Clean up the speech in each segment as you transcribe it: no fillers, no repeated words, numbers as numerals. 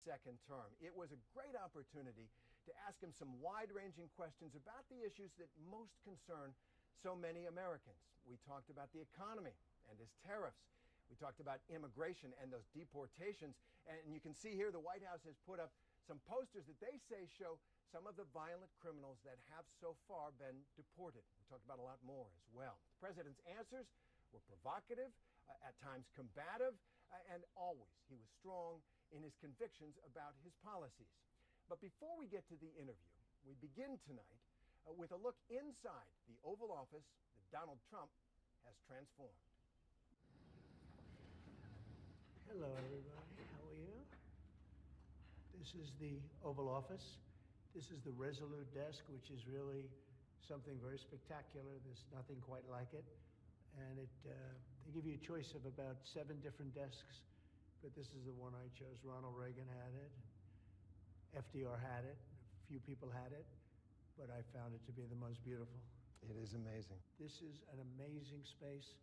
second term. It was a great opportunity to ask him some wide-ranging questions about the issues that most concern so many Americans. We talked about the economy and his tariffs. We talked about immigration and those deportations. And you can see here the White House has put up some posters that they say show some of the violent criminals that have so far been deported. We talked about a lot more as well. The president's answers were provocative, at times combative, and always he was strong in his convictions about his policies. But before we get to the interview, we begin tonight with a look inside the Oval Office that Donald Trump has transformed. Hello, everybody. How are you? This is the Oval Office. This is the Resolute desk, which is really something very spectacular. There's nothing quite like it. And they give you a choice of about 7 different desks, but this is the one I chose. Ronald Reagan had it. FDR had it. A few people had it, but I found it to be the most beautiful. It is amazing. This is an amazing space,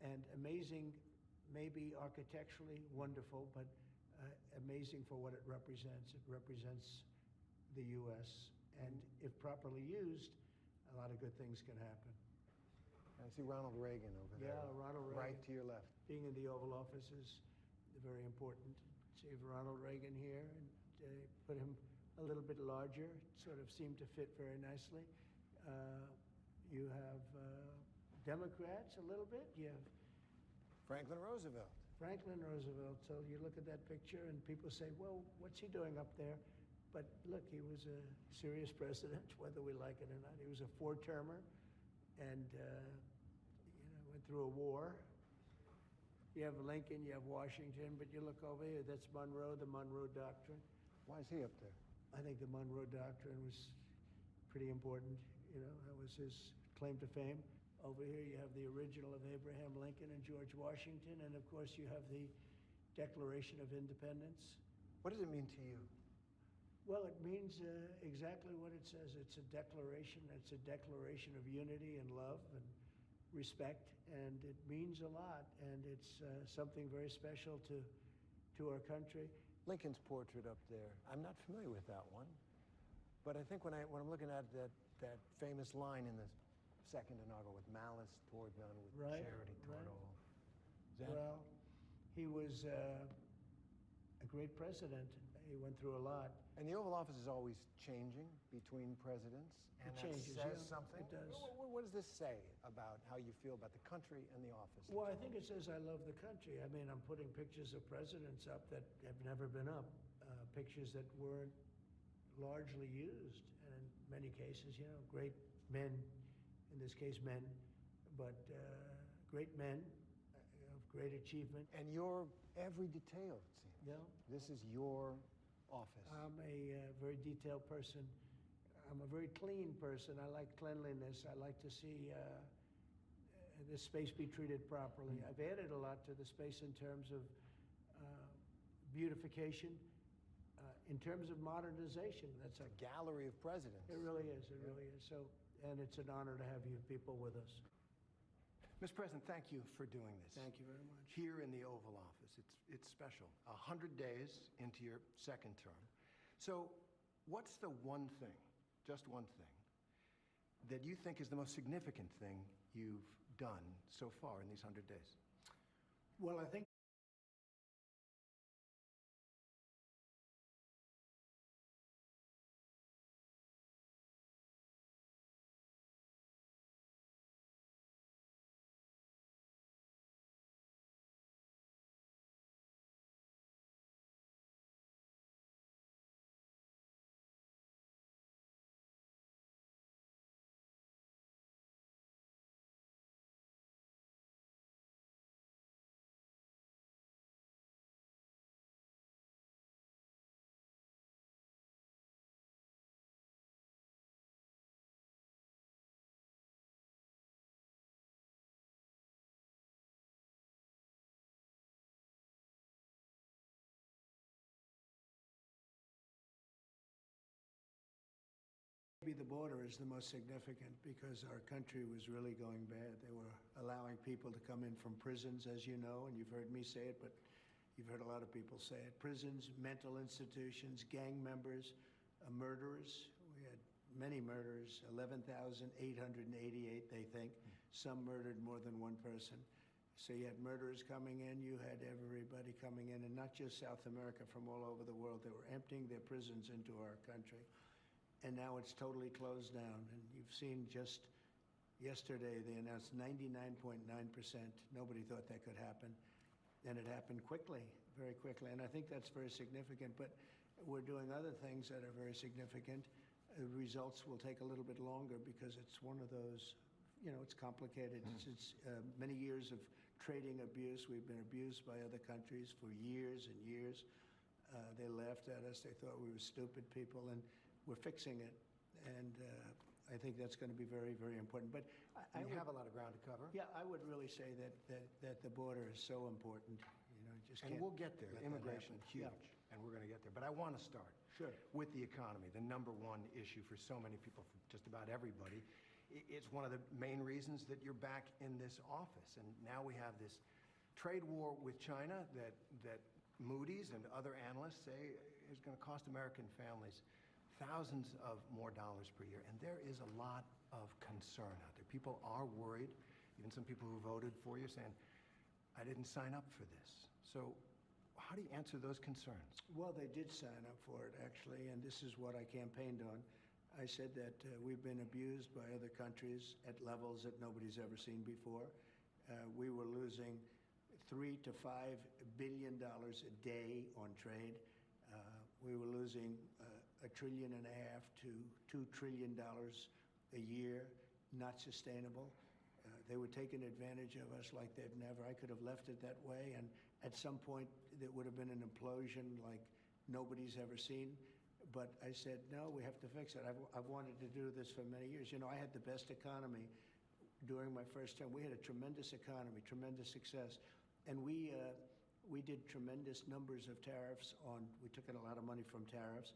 and amazing maybe architecturally wonderful, but amazing for what it represents. It represents the U.S., and if properly used, a lot of good things can happen. I see Ronald Reagan over there. Yeah, Ronald Reagan. Right to your left. Being in the Oval Office is very important. See Ronald Reagan here, and put him a little bit larger. It sort of seemed to fit very nicely. You have Democrats a little bit. You have Franklin Roosevelt. Franklin Roosevelt. So you look at that picture and people say, well, what's he doing up there? But look, he was a serious president, whether we like it or not. He was a 4-termer and went through a war. You have Lincoln, you have Washington, but you look over here, that's Monroe, the Monroe Doctrine. Why is he up there? I think the Monroe Doctrine was pretty important. That was his claim to fame. Over here you have the original of Abraham Lincoln and George Washington, and of course you have the Declaration of Independence. What does it mean to you? Well, it means exactly what it says. It's a declaration. It's a declaration of unity and love and respect, and it means a lot, and it's something very special to our country. Lincoln's portrait up there, I'm not familiar with that one, but I think when I'm looking at that famous line in the second inaugural, with malice toward none, with charity toward all. Well, he was a great president. He went through a lot. And the Oval Office is always changing between presidents. And it changes, that says something. It does. What does this say about how you feel about the country and the office? Well, I think it says I love the country. I mean, I'm putting pictures of presidents up that have never been up, pictures that weren't largely used, and in many cases, great men, in this case men, but great men of great achievement. And your every detail, it seems. Yeah. This is your office. I'm a very detailed person. I'm a very clean person. I like cleanliness. I like to see this space be treated properly. I've added a lot to the space in terms of beautification, in terms of modernization. That's a gallery of presidents. It really is. It really is. So, and it's an honor to have you people with us. Mr. President, thank you for doing this. Thank you very much. Here in the Oval Office, it's special. 100 days into your second term. So what's the one thing, just one thing, that you think is the most significant thing you've done so far in these 100 days? Well, I think maybe the border is the most significant because our country was really going bad. They were allowing people to come in from prisons, as you know, and you've heard me say it, but You've heard a lot of people say it. Prisons, mental institutions, gang members, murderers. We had many murders, 11,888, they think. Some murdered more than one person. So you had murderers coming in, you had everybody coming in, and not just South America, from all over the world. They were emptying their prisons into our country. And now it's totally closed down. And you've seen just yesterday, they announced 99.9%. Nobody thought that could happen. And it happened quickly, very quickly. And I think that's very significant. But we're doing other things that are very significant. Results will take a little bit longer because it's one of those, it's complicated. It's many years of trading abuse. We've been abused by other countries for years and years. They laughed at us. They thought we were stupid people, and we're fixing it. And I think that's going to be very, very important. But I have a lot of ground to cover. Yeah, I would really say that the border is so important. Just and we'll get there. Immigration, huge, and we're going to get there. But I want to start with the economy, the number one issue for so many people, for just about everybody. It's one of the main reasons that you're back in this office. And now we have this trade war with China that Moody's and other analysts say is going to cost American families thousands of more dollars per year. And there is a lot of concern out there. People are worried, even some people who voted for you saying, I didn't sign up for this. So how do you answer those concerns? Well, they did sign up for it, actually, and this is what I campaigned on. I said that we've been abused by other countries at levels that nobody's ever seen before. We were losing $3 to $5 billion a day on trade. We were losing $1.5 trillion to $2 trillion a year, not sustainable. They were taking advantage of us like they've never. I could have left it that way, and at some point there would have been an implosion like nobody's ever seen. But I said, no, we have to fix it. I've wanted to do this for many years. I had the best economy during my first term. We had a tremendous economy, tremendous success. And we did tremendous numbers of tariffs on, we took in a lot of money from tariffs,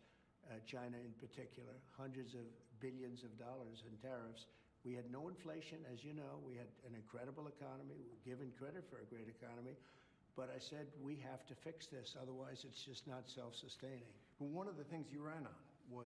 China in particular, hundreds of billions of dollars in tariffs. We had no inflation, as you know. We had an incredible economy. We're given credit for a great economy. But I said, we have to fix this, otherwise it's just not self-sustaining. Well, one of the things you ran on was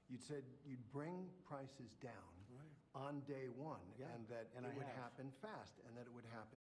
you'd said you'd bring prices down on day one, and that it would happen fast, and that it would happen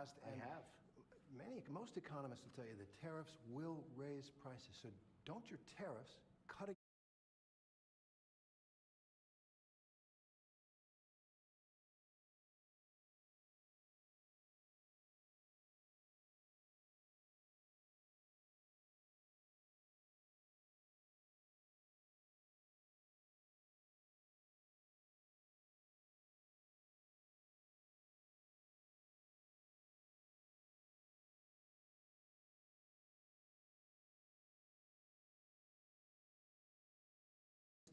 past. I have. Most economists will tell you that tariffs will raise prices. So don't your tariffs cut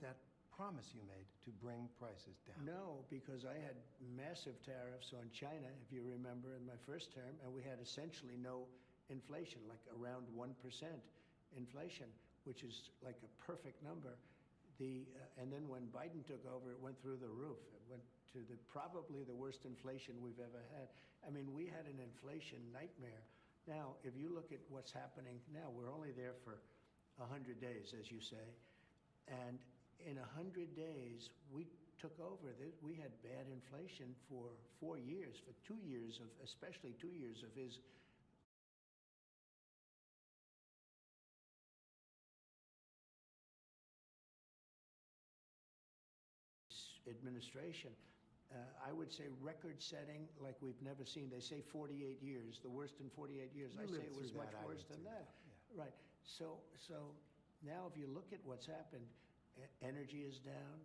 that promise you made to bring prices down? No, because I had massive tariffs on China, if you remember, in my first term, and we had essentially no inflation, like around 1% inflation, which is like a perfect number. And then when Biden took over, it went through the roof. It went to probably the worst inflation we've ever had. I mean, we had an inflation nightmare. Now, if you look at what's happening now, we're only there for 100 days, as you say, and in 100 days, we took over. We had bad inflation for 4 years, for 2 years of, especially 2 years of his administration. I would say record-setting like we've never seen. They say 48 years, the worst in 48 years. I say it was much worse than that. Yeah. Right. So now if you look at what's happened, energy is down.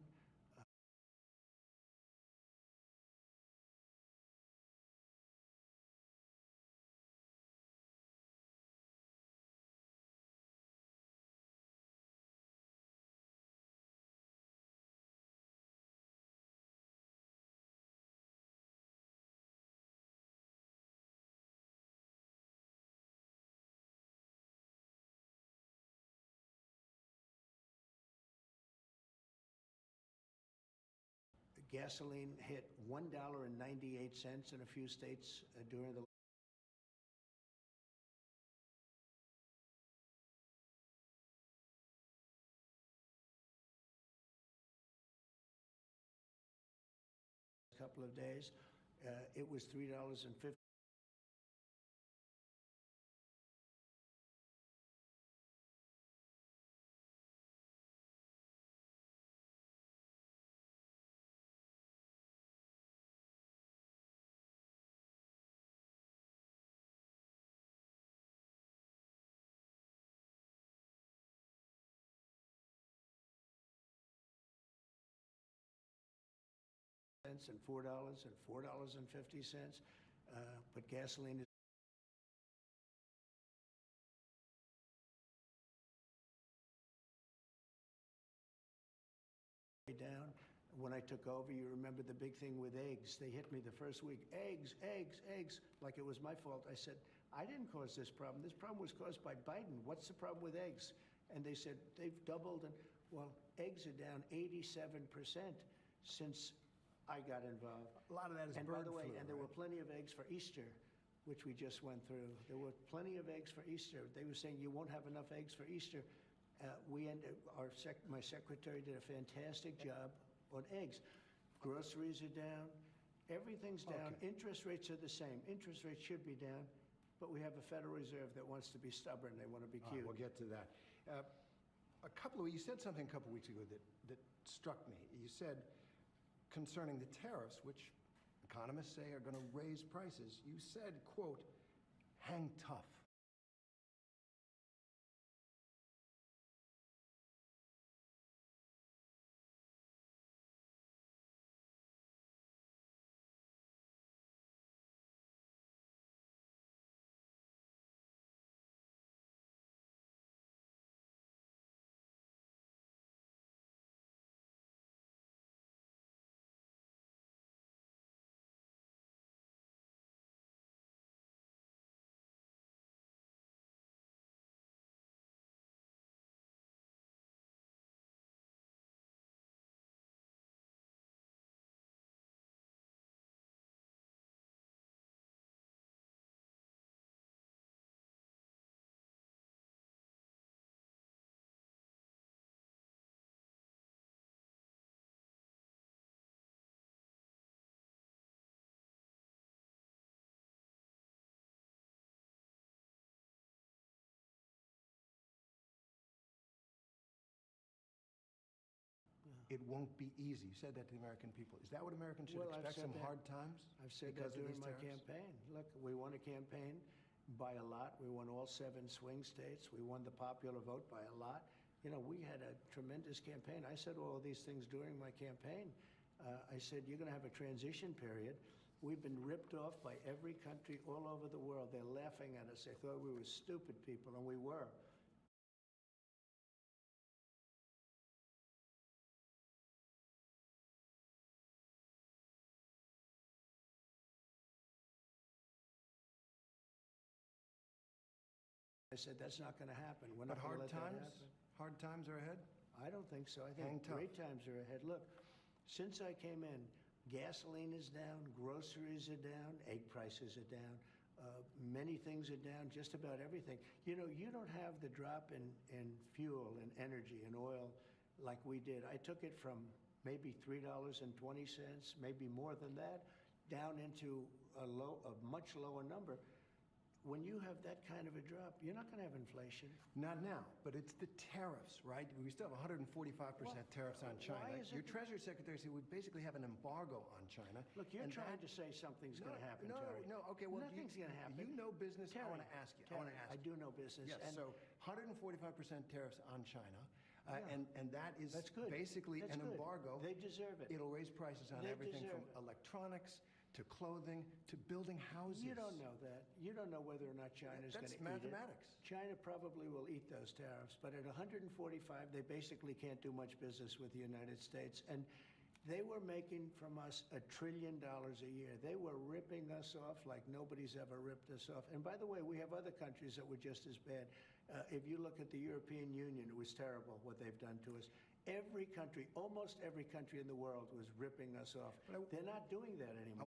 Gasoline hit $1.98 in a few states during the couple of days. It was $3.50. And $4 and $4.50. But gasoline is down. When I took over, you remember the big thing with eggs. They hit me the first week. Eggs, eggs, eggs, like it was my fault. I said, I didn't cause this problem. This problem was caused by Biden. What's the problem with eggs? And they said, they've doubled. And well, eggs are down 87% since I got involved. A lot of that is and bird by the way, flu, and there were plenty of eggs for Easter, which we just went through. There were plenty of eggs for Easter. They were saying you won't have enough eggs for Easter. My secretary did a fantastic job on eggs. Groceries are down. Everything's down. Okay. Interest rates are the same. Interest rates should be down, but we have a Federal Reserve that wants to be stubborn. They want to be cute. We'll get to that. You said something a couple weeks ago that struck me. You said concerning the tariffs, which economists say are going to raise prices, you said, quote, hang tough. it won't be easy. You said that to the American people. Is that what Americans should Well, I've expect, said some that. hard times? I've said because that of during these my tariffs? campaign. Look, we won a campaign by a lot. We won all 7 swing states. We won the popular vote by a lot. You know, we had a tremendous campaign. I said all these things during my campaign. I said, you're going to have a transition period. We've been ripped off by every country all over the world. They're laughing at us. They thought we were stupid people, and we were. I said, that's not going to happen. We're But not going to let that happen. hard times are ahead? I don't think so. I Hang think tough. great times are ahead. Look, since I came in, gasoline is down, groceries are down, egg prices are down, many things are down, just about everything. You know, you don't have the drop in fuel and energy and oil like we did. I took it from maybe $3.20, maybe more than that, down into a much lower number. When you have that kind of a drop, you're not going to have inflation. Not now, but it's the tariffs, right? We still have 145% tariffs on China. Why is it Your Treasury Secretary said we basically have an embargo on China. Look, you're and trying to say something's going to happen, Terry. No, okay, well, nothing's going to happen. You know business. Terry, I want to ask you. Terry, I do know business. Yes, and so 145% tariffs on China, Yeah. and that is That's good. basically That's an good. embargo. They deserve it. It'll raise prices on They everything from deserve it. electronics to clothing to building houses. You don't know that. You don't know whether or not China's going to eat it. That's mathematics. China probably will eat those tariffs, but at 145, they basically can't do much business with the United States. And they were making from us $1 trillion a year. They were ripping us off like nobody's ever ripped us off. And by the way, we have other countries that were just as bad. If you look at the European Union, it was terrible what they've done to us. Every country, almost every country in the world was ripping us off. They're not doing that anymore.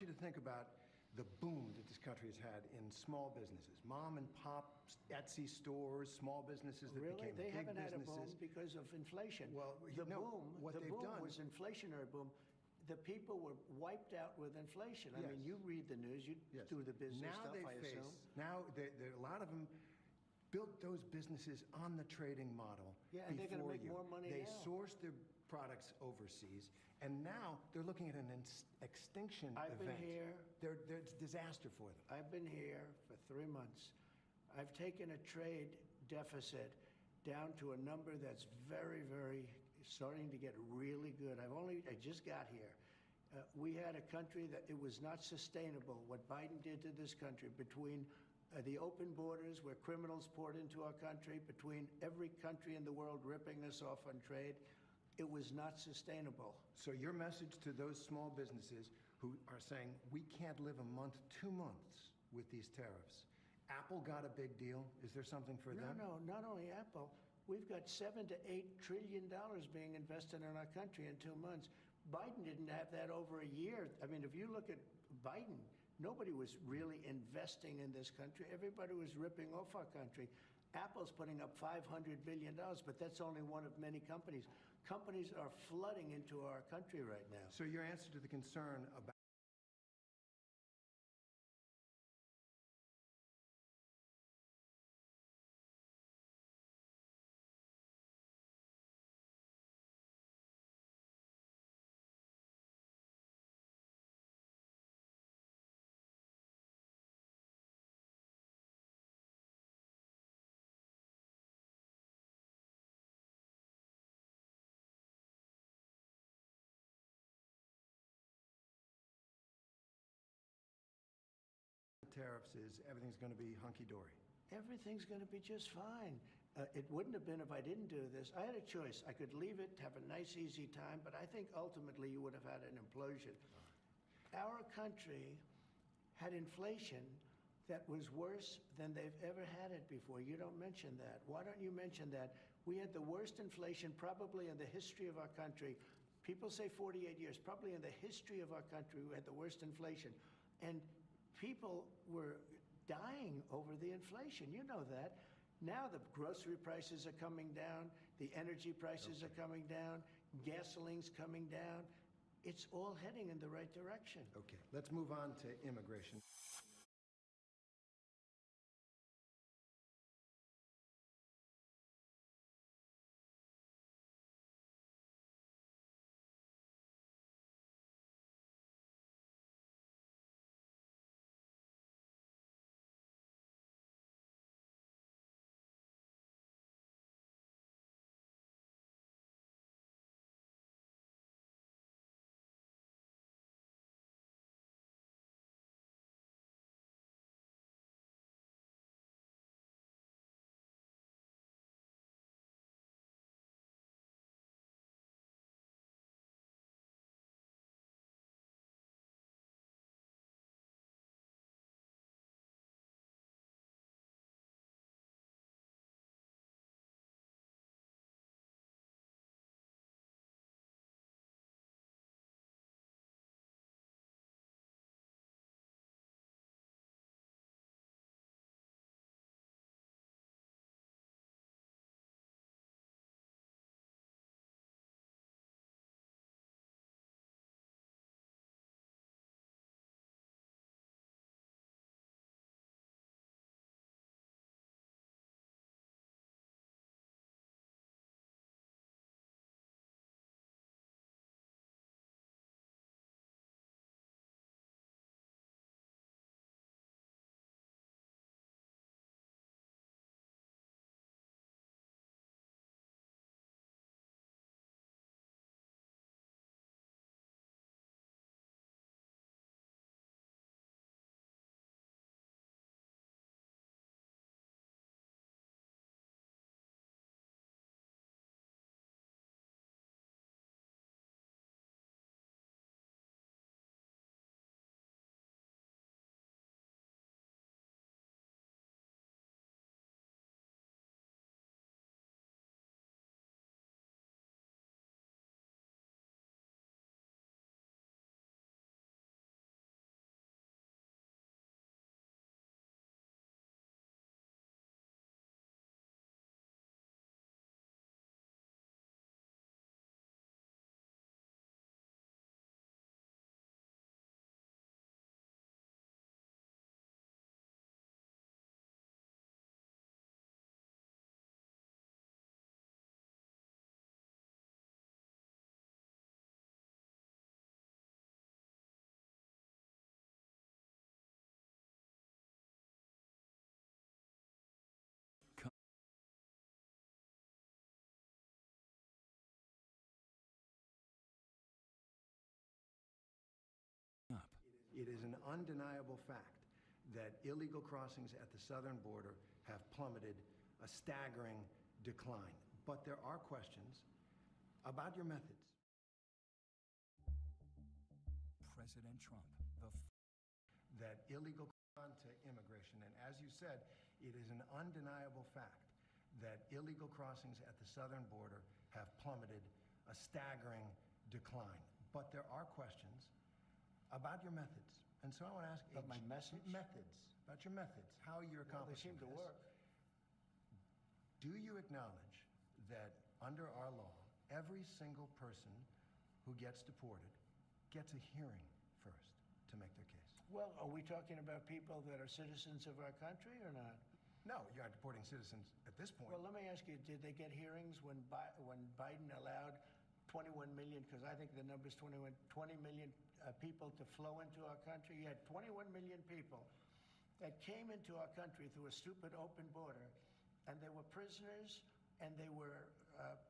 You to think about the boom that this country has had in small businesses, mom and pop Etsy stores, small businesses that Really? became They big haven't had a boom businesses. because of inflation. Well, the no, boom, what the they've boom done- was inflationary boom. The people were wiped out with inflation. I Yes. mean, you read the news, you Yes. do the business Now stuff, they I face, assume. now a lot of them built those businesses on the trading model. Yeah, and they're gonna before make you. more money They now. sourced their products overseas, and now they're looking at an extinction I've event. been here. It's a disaster for them. I've been here for 3 months. I've taken a trade deficit down to a number that's very, very starting to get really good. I just got here. We had a country that it was not sustainable. What Biden did to this country, between the open borders where criminals poured into our country, between every country in the world ripping us off on trade, it was not sustainable. So your message to those small businesses who are saying, we can't live a month, 2 months with these tariffs. Apple got a big deal. Is there something for them? No, not only Apple. We've got $7 to $8 trillion being invested in our country in 2 months. Biden didn't have that over a year. I mean, if you look at Biden, Nobody was really investing in this country. Everybody was ripping off our country. Apple's putting up $500 billion, but that's only one of many companies. Companies are flooding into our country right now. So your answer to the concern about tariffs is everything's going to be hunky-dory? Everything's going to be just fine. It wouldn't have been if I didn't do this. I had a choice. I could leave it, have a nice, easy time, but I think ultimately you would have had an implosion. Our country had inflation that was worse than they've ever had it before. You don't mention that. Why don't you mention that? We had the worst inflation probably in the history of our country. People say 48 years. Probably in the history of our country, we had the worst inflation. And people were dying over the inflation. You know that. Now the grocery prices are coming down, the energy prices are coming down, gasoline's coming down. It's all heading in the right direction. Okay, let's move on to immigration. It is an undeniable fact that illegal crossings at the southern border have plummeted, a staggering decline. But there are questions about your methods. President Trump, that illegal to immigration, and as you said, it is an undeniable fact that illegal crossings at the southern border have plummeted, a staggering decline. But there are questions about your methods And so I want to ask But my message? methods, about your methods, how you're Well, they accomplishing seem to this. work. Do you acknowledge that under our law, every single person who gets deported gets a hearing first to make their case? Well, are we talking about people that are citizens of our country or not? No, you're not deporting citizens at this point. Well, let me ask you, did they get hearings when Biden allowed 21 million, because I think the number's 20 million people to flow into our country? You had 21 million people that came into our country through a stupid open border, and they were prisoners, and they were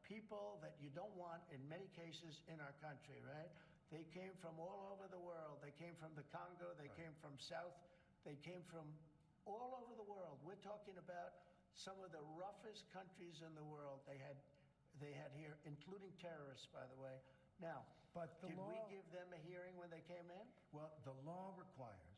people that you don't want, in many cases, in our country, right? They came from all over the world. They came from the Congo. They came from South. They came from all over the world. We're talking about some of the roughest countries in the world they had here, including terrorists, by the way. Now, But the did we law- give them a hearing when they came in? Well, the law requires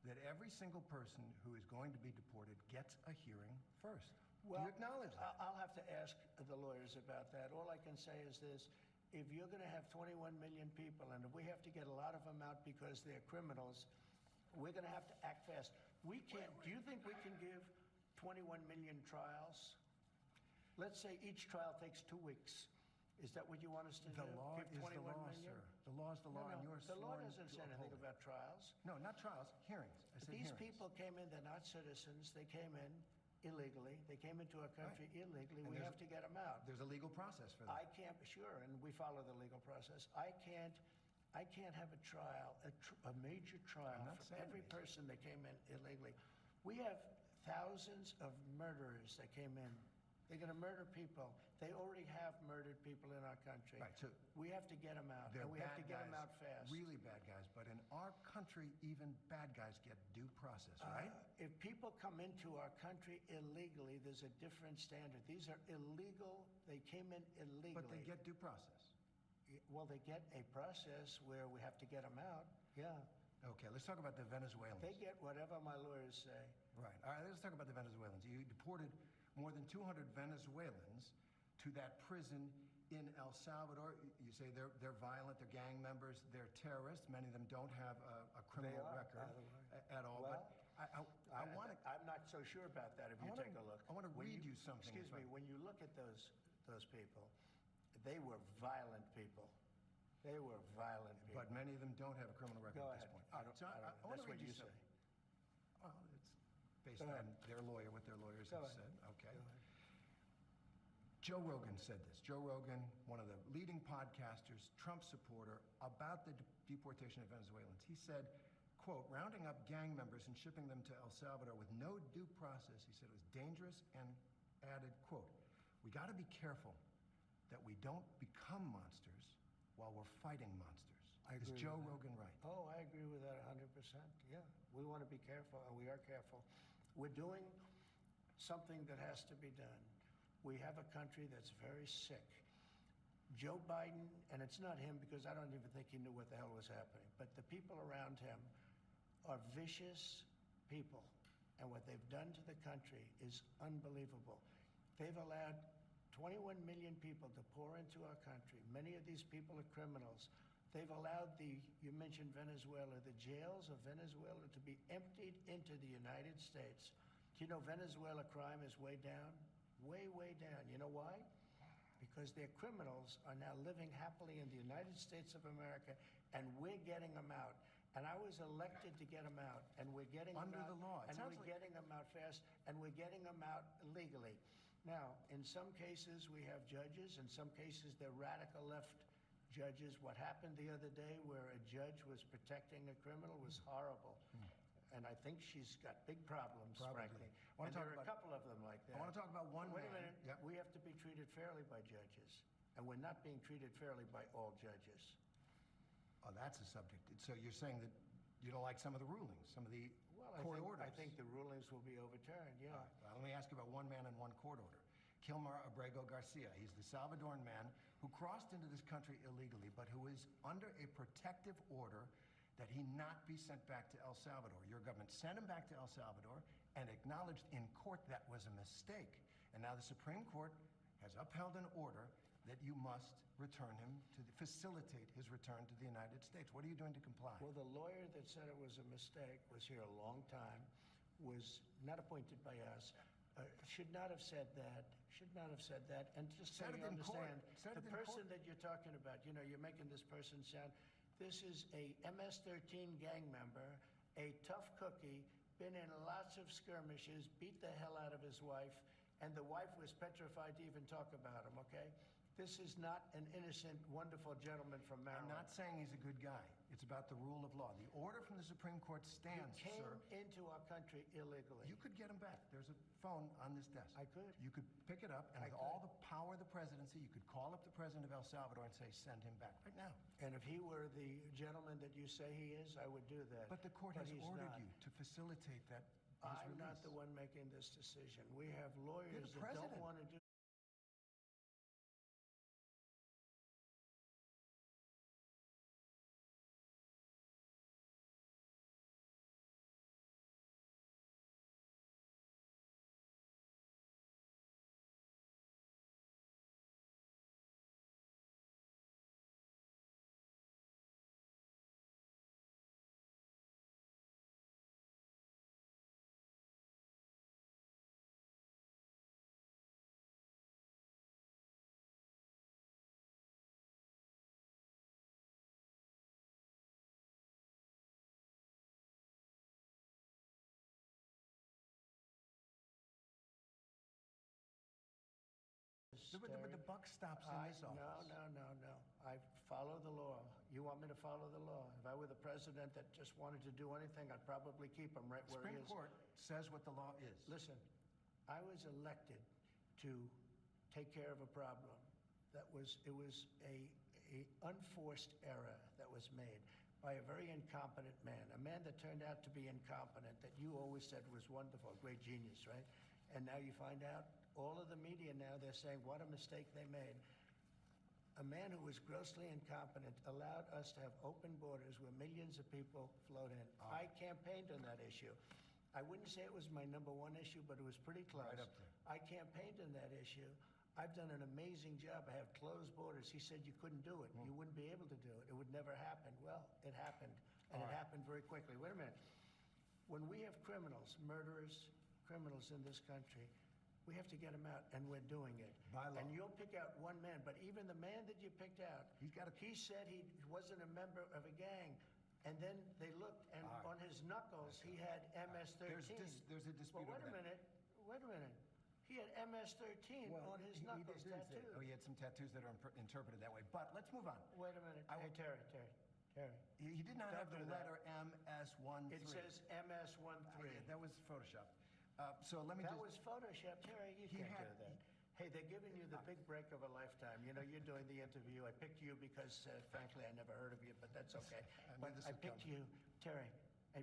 that every single person who is going to be deported gets a hearing first. Do you acknowledge that? I'll have to ask the lawyers about that. All I can say is this. If you're going to have 21 million people, and if we have to get a lot of them out because they're criminals, we're going to have to act fast. We can't. Do you think we can give 21 million trials? Let's say each trial takes 2 weeks. Is that what you want us to The do? law Give is the 21 law, million? sir. The law is the law, and you're The law sworn doesn't to say anything uphold it. about trials. No, not trials, hearings. I said These hearings. people came in, they're not citizens. They came in illegally. They came into our country illegally. And We there's have to get them out. There's a legal process for that. I can't, sure, and we follow the legal process. I can't have a trial, a major trial I'm not for saying every major. person that came in illegally. We have thousands of murderers that came in. They're going to murder people. They already have murdered people in our country. Right, so we have to get them out, They're and we have to bad get them guys, out fast. really bad guys. But in our country, even bad guys get due process, right? If people come into our country illegally, there's a different standard. These are illegal. They came in illegally. But they get due process. Well, they get a process where we have to get them out. Yeah. Okay, let's talk about the Venezuelans. They get whatever my lawyers say. Right. All right, let's talk about the Venezuelans. You deported more than 200 Venezuelans to that prison in El Salvador. You say they're violent, they're gang members, they're terrorists. Many of them don't have a criminal record at all. Well, but I want to. I'm not so sure about that. If you take a look, I want to When read you something. Excuse me. When you look at those people, they were violent people. They were violent people. But many of them don't have a criminal record Go at this ahead. point. I don't, So I want that's to what read you you say. something. Well, it's based Go on ahead. their lawyer, what their lawyers Go have ahead. said. Okay. Go ahead. Joe Rogan said this. Joe Rogan, one of the leading podcasters, Trump supporter, about the deportation of Venezuelans. He said, quote, rounding up gang members and shipping them to El Salvador with no due process, he said it was dangerous, and added, quote, we got to be careful that we don't become monsters while we're fighting monsters. Is Joe Rogan right? Oh, I agree with that 100%. Yeah, we want to be careful, and we are careful. We're doing something that has to be done. We have a country that's very sick. Joe Biden, and it's not him because I don't even think he knew what the hell was happening, but the people around him are vicious people, and what they've done to the country is unbelievable. They've allowed 21 million people to pour into our country. Many of these people are criminals. They've allowed you mentioned Venezuela, the jails of Venezuela to be emptied into the United States. Do you know Venezuela crime is way down? Way, way down. You know why? Because their criminals are now living happily in the United States of America, and we're getting them out. And I was elected to get them out, and we're getting them out. Under the law. And we're getting them out fast, and we're getting them out legally. Now, in some cases, we have judges. In some cases, they're radical left judges. What happened the other day where a judge was protecting a criminal was horrible. And I think she's got big problems, frankly. And there are a couple of them like that. I want to talk about one Wait man. a minute. Yep. We have to be treated fairly by judges. And we're not being treated fairly by all judges. Oh, that's a subject. So you're saying that you don't like some of the rulings, some of the court orders? I think the rulings will be overturned, yeah. All right. Well, let me ask you about one man and one court order. Kilmar Abrego Garcia. He's the Salvadoran man who crossed into this country illegally, but who is under a protective order that he not be sent back to El Salvador. Your government sent him back to El Salvador and acknowledged in court that was a mistake. And now the Supreme Court has upheld an order that you must return him facilitate his return to the United States. What are you doing to comply? Well, the lawyer that said it was a mistake was here a long time, was not appointed by us, should not have said that, and just so you understand, the person that you're talking about, you know, you're making this person sound, this is a MS-13 gang member, a tough cookie, been in lots of skirmishes, beat the hell out of his wife, and the wife was petrified to even talk about him, okay? This is not an innocent, wonderful gentleman from Maryland. I'm not saying he's a good guy. It's about the rule of law. The order from the Supreme Court stands, He came sir. into our country illegally. You could get him back. There's a phone on this desk. I could. You could pick it up, and with all the power of the presidency, you could call up the president of El Salvador and say, send him back right now. And if he were the gentleman that you say he is, I would do that. But the court has he's ordered not. you to facilitate that. I'm not the one making this decision. We have lawyers that don't want to do. But the buck stops in this office. No. I follow the law. You want me to follow the law? If I were the president that just wanted to do anything, I'd probably keep him right where he is. Supreme Court says what the law is. Listen, I was elected to take care of a problem. It was a unforced error that was made by a very incompetent man, a man that turned out to be incompetent, that you always said was wonderful, a great genius, right? And now you find out, all of the media now, they're saying what a mistake they made. A man who was grossly incompetent allowed us to have open borders where millions of people flowed in. I campaigned on that issue. I wouldn't say it was my number one issue, but it was pretty close. Right up there. I campaigned on that issue. I've done an amazing job. I have closed borders. He said you couldn't do it. You wouldn't be able to do it. It would never happen. Well, it happened, and it happened very quickly. Wait a minute. When we have criminals, murderers, criminals in this country, we have to get them out, and we're doing it. By law. And you'll pick out one man, but even the man that you picked out, he said he wasn't a member of a gang. And then they looked, and on his knuckles, he had MS-13. There's a dispute Well, over that. Wait a minute. He had MS-13 on his knuckles tattooed. He had some tattoos that are interpreted that way. But let's move on. Wait a minute. Hey, Terry. He did not have the letter MS-13. It says MS-13. That was Photoshop. So let me That was Photoshop. Terry, you can't do that. Hey, they're giving you the big break of a lifetime. You know, you're doing the interview. I picked you because, frankly, I never heard of you, but that's okay. But I picked you, Terry,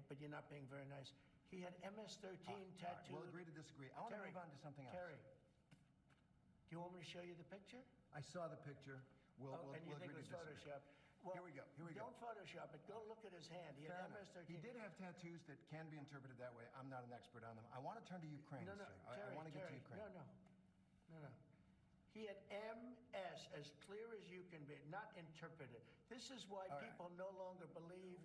but you're not being very nice. He had MS-13 tattooed. We'll agree to disagree. I want to move on to something else. Terry, do you want me to show you the picture? I saw the picture. We'll and you think agree it to was disagree. Photoshop? Well, Here we go. Don't Photoshop it. Go look at his hand. He had MS-13. He did have tattoos that can be interpreted that way. I'm not an expert on them. I want to turn to Ukraine, No, sir. Terry, I want to get to Ukraine. No. He had MS as clear as you can be, not interpreted. This is why people no longer believe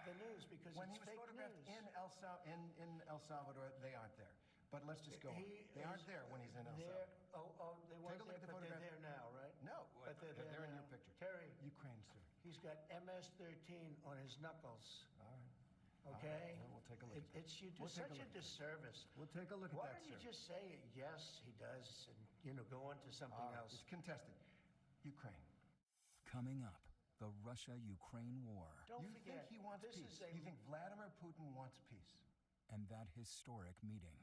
the news, because when it's he was fake photographed news. in El Salvador, they aren't there. But let's just go on. They aren't there when he's in El Salvador. They weren't there, but they're there now, right? No, but they're in now. your picture. Terry, Ukraine, sir. he's got MS-13 on his knuckles. All right. Okay? Well, we'll take a look at that. You do such a disservice. We'll take a look at Why that, don't you sir. just say, yes, he does, and, go on to something else? It's contested. Ukraine. Coming up, the Russia-Ukraine war. Don't You forget, think he wants peace? You think Vladimir Putin wants peace? And that historic meeting.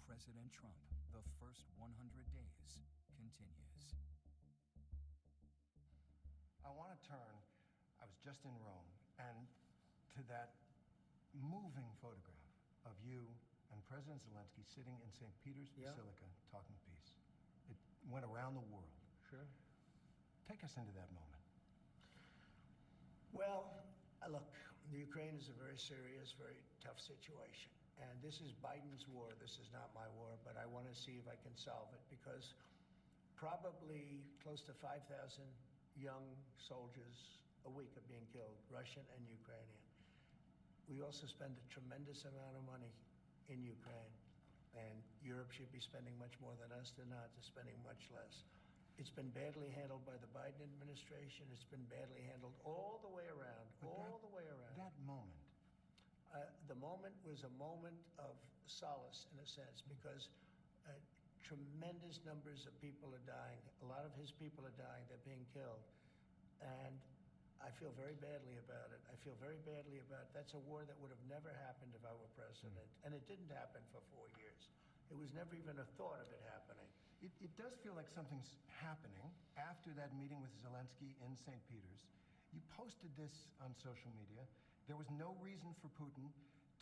President Trump, the first 100 days, continues. I want to turn, I was just in Rome, and to that moving photograph of you and President Zelensky sitting in St. Peter's Basilica talking peace. It went around the world. Sure. Take us into that moment. Well, look, the Ukraine is a very serious, very tough situation. And this is Biden's war. This is not my war, but I want to see if I can solve it, because probably close to 5,000 young soldiers a week are being killed, Russian and Ukrainian. We also spend a tremendous amount of money in Ukraine, and Europe should be spending much more than us. They're not. They're spending much less. It's been badly handled by the Biden administration. It's been badly handled all the way around, the way around. That moment. The moment was a moment of solace, in a sense, because tremendous numbers of people are dying. A lot of his people are dying. They're being killed. And I feel very badly about it. I feel very badly about it. That's a war that would have never happened if I were president. And it didn't happen for 4 years. It was never even a thought of it happening. It does feel like something's happening after that meeting with Zelensky in St. Peter's. You posted this on social media. There was no reason for Putin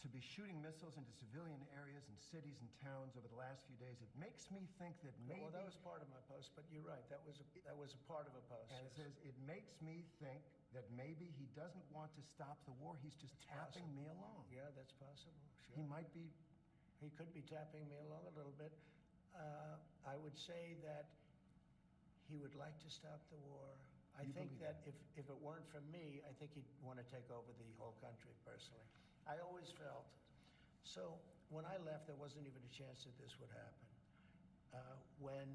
to be shooting missiles into civilian areas and cities and towns over the last few days. It makes me think that maybe... Well, that was part of my post, but you're right. That was a part of a post. And yes. it says, it makes me think that maybe he doesn't want to stop the war. He's just tapping me along. Yeah, that's possible. Sure. He might be... He could be tapping me along a little bit. I would say that he would like to stop the war. I think that if it weren't for me, I think he'd want to take over the whole country, personally. I always felt. So when I left, there wasn't even a chance that this would happen. When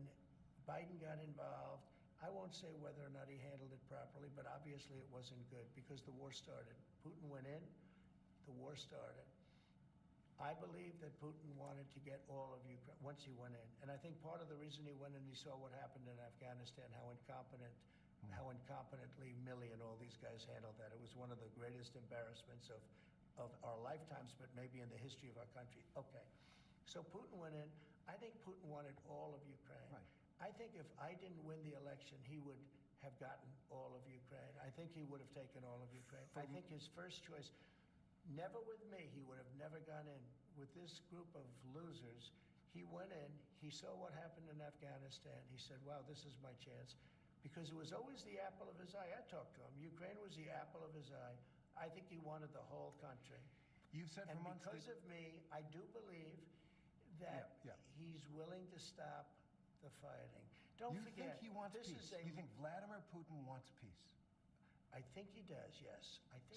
Biden got involved, I won't say whether or not he handled it properly, but obviously it wasn't good, because the war started. Putin went in, the war started. I believe that Putin wanted to get all of Ukraine once he went in. And I think part of the reason he went in, he saw what happened in Afghanistan, how incompetently Milley and all these guys handled that. It was one of the greatest embarrassments of our lifetimes, but maybe in the history of our country. Okay, so Putin went in. I think Putin wanted all of Ukraine. Right. I think if I didn't win the election, he would have gotten all of Ukraine. I think he would have taken all of Ukraine. I think his first choice, never with me, he would have never gone in. With this group of losers, he went in, he saw what happened in Afghanistan. He said, wow, this is my chance. Because it was always the apple of his eye. I talked to him. Ukraine was the apple of his eye. I think he wanted the whole country. You've said for months... And because of me, I do believe that he's willing to stop the fighting. Don't forget, you think he wants peace? You think Vladimir Putin wants peace? I think he does, yes. I think